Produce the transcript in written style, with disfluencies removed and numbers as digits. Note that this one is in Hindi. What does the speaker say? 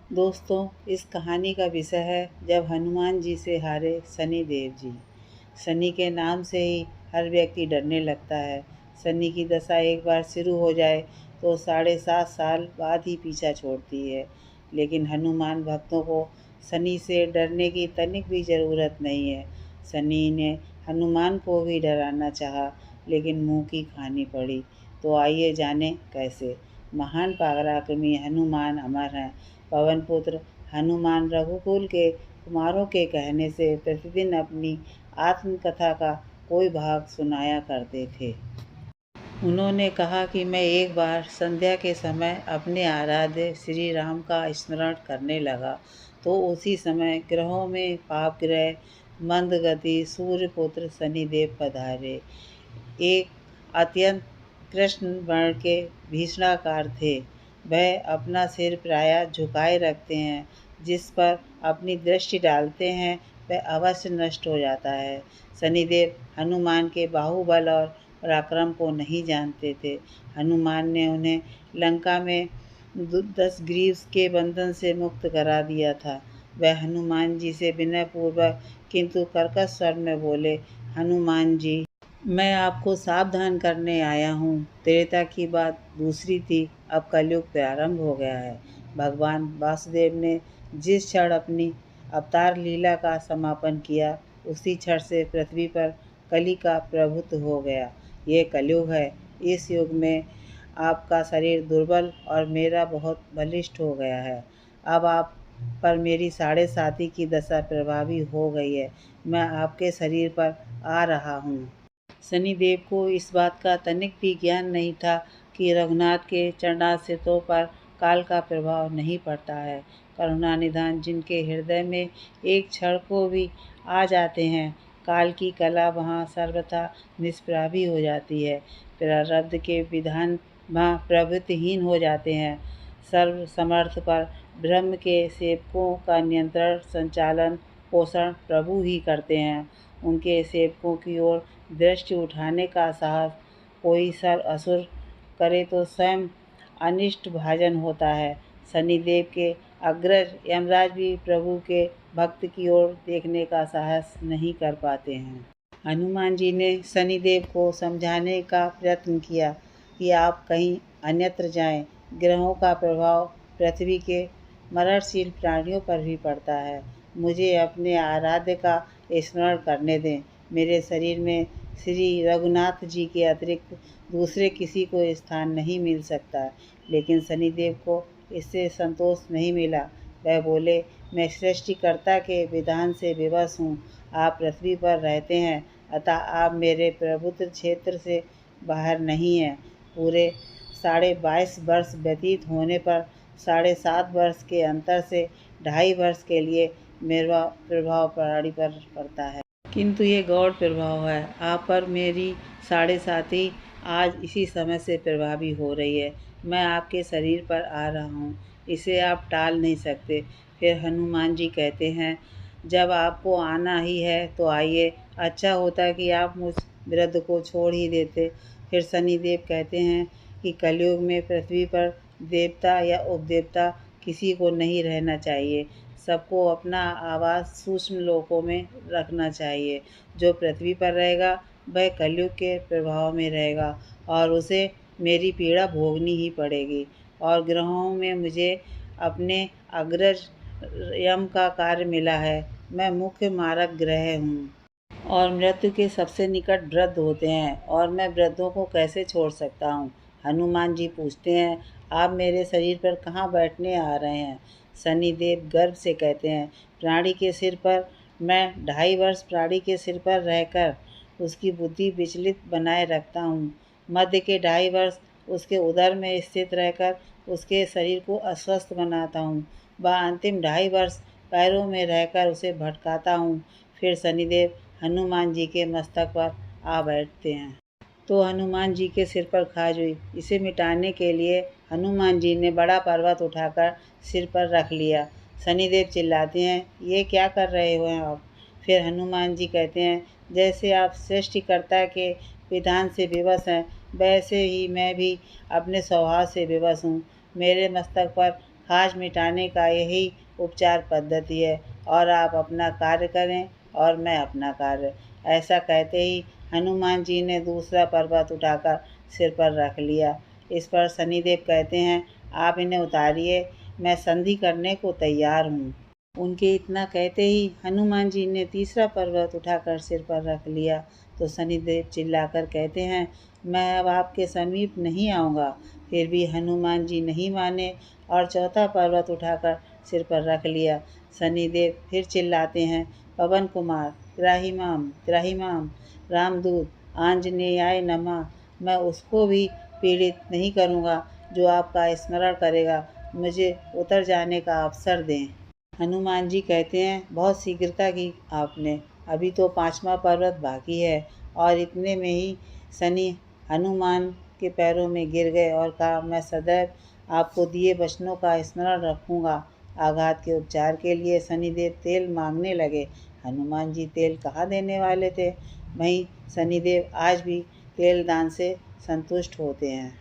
दोस्तों, इस कहानी का विषय है जब हनुमान जी से हारे शनि देव जी। शनि के नाम से ही हर व्यक्ति डरने लगता है। शनि की दशा एक बार शुरू हो जाए तो 7.5 साल बाद ही पीछा छोड़ती है। लेकिन हनुमान भक्तों को शनि से डरने की तनिक भी ज़रूरत नहीं है। शनि ने हनुमान को भी डराना चाहा, लेकिन मुँह की खानी पड़ी। तो आइए जानें कैसे। महान पराक्रमी हनुमान अमर हैं। पवन पुत्र हनुमान रघुकुल के कुमारों के कहने से प्रतिदिन अपनी आत्मकथा का कोई भाग सुनाया करते थे। उन्होंने कहा कि मैं एक बार संध्या के समय अपने आराध्य श्री राम का स्मरण करने लगा तो उसी समय ग्रहों में पाप ग्रह मंदगति सूर्यपुत्र शनिदेव पधारे। एक अत्यंत कृष्ण वर्ण के भीषणाकार थे। वह अपना सिर प्रायः झुकाए रखते हैं। जिस पर अपनी दृष्टि डालते हैं वह अवश्य नष्ट हो जाता है। शनिदेव हनुमान के बाहुबल और पराक्रम को नहीं जानते थे। हनुमान ने उन्हें लंका में 10 ग्रीव के बंधन से मुक्त करा दिया था। वह हनुमान जी से विनयपूर्वक किंतु कर्कश स्वर में बोले, हनुमान जी, मैं आपको सावधान करने आया हूँ। त्रेता की बात दूसरी थी, अब कलयुग प्रारंभ हो गया है। भगवान वासुदेव ने जिस क्षण अपनी अवतार लीला का समापन किया उसी क्षण से पृथ्वी पर कली का प्रभुत्व हो गया। ये कलयुग है। इस युग में आपका शरीर दुर्बल और मेरा बहुत बलिष्ठ हो गया है। अब आप पर मेरी 7.5 की दशा प्रभावी हो गई है। मैं आपके शरीर पर आ रहा हूँ। शनिदेव को इस बात का तनिक भी ज्ञान नहीं था कि रघुनाथ के चरणाश्रितों पर काल का प्रभाव नहीं पड़ता है। करुणा निधान जिनके हृदय में एक क्षण को भी आ जाते हैं, काल की कला वहाँ सर्वथा निष्प्रभावी हो जाती है। प्रारब्ध के विधान वहाँ प्रवृत्तिहीन हो जाते हैं। सर्व समर्थ पर ब्रह्म के सेवकों का नियंत्रण संचालन पोषण प्रभु ही करते हैं। उनके सेवकों की ओर दृष्टि उठाने का साहस कोई असुर करे तो स्वयं अनिष्ट भाजन होता है। शनिदेव के अग्रज यमराज भी प्रभु के भक्त की ओर देखने का साहस नहीं कर पाते हैं। हनुमान जी ने शनिदेव को समझाने का प्रयत्न किया कि आप कहीं अन्यत्र जाएं। ग्रहों का प्रभाव पृथ्वी के मरणशील प्राणियों पर भी पड़ता है। मुझे अपने आराध्य का स्मरण करने दें। मेरे शरीर में श्री रघुनाथ जी के अतिरिक्त दूसरे किसी को स्थान नहीं मिल सकता। लेकिन शनिदेव को इससे संतोष नहीं मिला। वह बोले, मैं सृष्टिकर्ता के विधान से विवश हूँ। आप पृथ्वी पर रहते हैं, अतः आप मेरे प्रभुत्व क्षेत्र से बाहर नहीं हैं। पूरे 22.5 वर्ष व्यतीत होने पर 7.5 वर्ष के अंतर से 2.5 वर्ष के लिए मेरा प्रभाव प्राणी पर पड़ता है। किंतु ये गौड़ प्रभाव है। आप पर मेरी 7.5 आज इसी समय से प्रभावी हो रही है। मैं आपके शरीर पर आ रहा हूँ, इसे आप टाल नहीं सकते। फिर हनुमान जी कहते हैं, जब आपको आना ही है तो आइए। अच्छा होता कि आप मुझ वृद्ध को छोड़ ही देते। फिर शनिदेव कहते हैं कि कलयुग में पृथ्वी पर देवता या उपदेवता किसी को नहीं रहना चाहिए। सबको अपना आवास सूक्ष्म लोकों में रखना चाहिए। जो पृथ्वी पर रहेगा वह कलयुग के प्रभाव में रहेगा और उसे मेरी पीड़ा भोगनी ही पड़ेगी। और ग्रहों में मुझे अपने अग्रज यम का कार्य मिला है। मैं मुख्य मारक ग्रह हूँ और मृत्यु के सबसे निकट वृद्ध होते हैं और मैं वृद्धों को कैसे छोड़ सकता हूँ। हनुमान जी पूछते हैं, आप मेरे शरीर पर कहाँ बैठने आ रहे हैं। शनिदेव गर्व से कहते हैं, प्राणी के सिर पर। मैं 2.5 वर्ष प्राणी के सिर पर रहकर उसकी बुद्धि विचलित बनाए रखता हूँ। मध्य के 2.5 वर्ष उसके उदर में स्थित रहकर उसके शरीर को अस्वस्थ बनाता हूँ। वह अंतिम 2.5 वर्ष पैरों में रहकर उसे भटकाता हूँ। फिर शनिदेव हनुमान जी के मस्तक पर आ बैठते हैं। तो हनुमान जी के सिर पर खाज हुई। इसे मिटाने के लिए हनुमान जी ने बड़ा पर्वत उठाकर सिर पर रख लिया। शनिदेव चिल्लाते हैं, ये क्या कर रहे हो आप। फिर हनुमान जी कहते हैं, जैसे आप सृष्टिकर्ता के विधान से विवश हैं, वैसे ही मैं भी अपने स्वभाव से विवश हूँ। मेरे मस्तक पर खाज मिटाने का यही उपचार पद्धति है और आप अपना कार्य करें और मैं अपना कार्य। ऐसा कहते ही हनुमान जी ने दूसरा पर्वत उठाकर सिर पर रख लिया। इस पर शनिदेव कहते हैं, आप इन्हें उतारिए, मैं संधि करने को तैयार हूँ। उनके इतना कहते ही हनुमान जी ने तीसरा पर्वत उठाकर सिर पर रख लिया तो शनिदेव चिल्लाकर कहते हैं, मैं अब आपके समीप नहीं आऊँगा। फिर भी हनुमान जी नहीं माने और चौथा पर्वत उठाकर सिर पर रख लिया। शनिदेव फिर चिल्लाते हैं, पवन कुमार त्राहिमाम त्राहिमाम, रामदूत आंजनेयाय नमः, मैं उसको भी पीड़ित नहीं करूँगा जो आपका स्मरण करेगा। मुझे उतर जाने का अवसर दें। हनुमान जी कहते हैं, बहुत शीघ्रता की आपने, अभी तो पाँचवा पर्वत बाकी है। और इतने में ही शनि हनुमान के पैरों में गिर गए और कहा, मैं सदैव आपको दिए वचनों का स्मरण रखूँगा। आघात के उपचार के लिए शनिदेव तेल मांगने लगे। हनुमान जी तेल कहाँ देने वाले थे। वहीं शनिदेव आज भी तेल दान से संतुष्ट होते हैं।